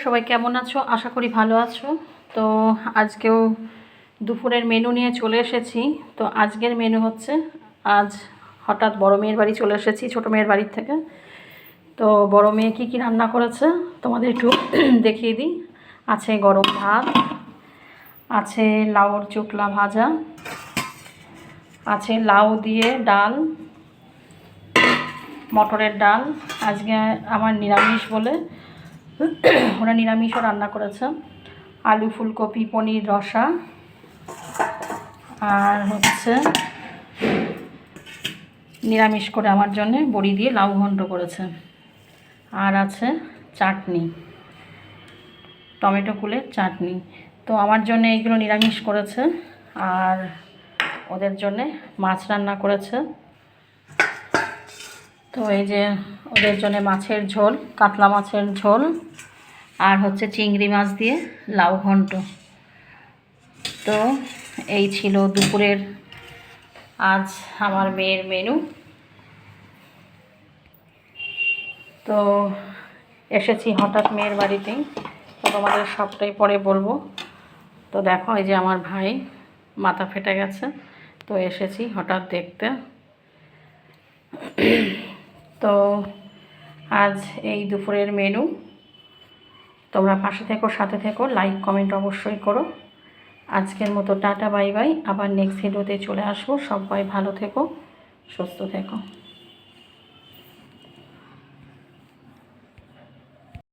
সবাই কেমন আছো? আশা করি ভালো আছো। তো আজকেও দুপুরের মেনু নিয়ে চলে এসেছি। তো আজকের মেনু হচ্ছে, আজ হঠাৎ বড় মেয়ের বাড়ি চলে এসেছি, ছোটো মেয়ের বাড়ির থেকে। তো বড় মেয়ে কী কী রান্না করেছে তোমাদের একটু দেখিয়ে দিই। আছে গরম ভাত, আছে লাউর চোকলা ভাজা, আছে লাউ দিয়ে ডাল, মটরের ডাল। আজকে আমার নিরামিষ বলে ওরা নিরামিষও রান্না করেছে। আলু ফুলকপি পনির রসা, আর হচ্ছে নিরামিষ করে আমার জন্যে বড়ি দিয়ে লাউ ঘন্ট করেছে। আর আছে চাটনি, টমেটো কুলের চাটনি। তো আমার জন্য এইগুলো নিরামিষ করেছে, আর ওদের জন্যে মাছ রান্না করেছে। তো এই যে ওদের জন্য মাছের ঝোল, কাতলা মাছের ঝোল, আর হচ্ছে চিংড়ি মাছ দিয়ে লাউ ঘন্ট। তো এই ছিল দুপুরের আজ আমার মেয়ের মেনু। তো এসেছি হঠাৎ মেয়ের বাড়িতেই, তো তোমাদের সবটাই পরে বলবো। তো দেখো এই যে আমার ভাই মাথা ফেটে গেছে, তো এসেছি হঠাৎ দেখতে। তো আজ এই দুপুরের মেনু। তোমরা পাশে থেকো, সাথে থেকো, লাইক কমেন্ট অবশ্যই করো। আজকের মতো টাটা বাই বাই, আবার নেক্সট ভিডিওতে চলে আসবো। সবাই ভালো থেকো, সুস্থ থেকো।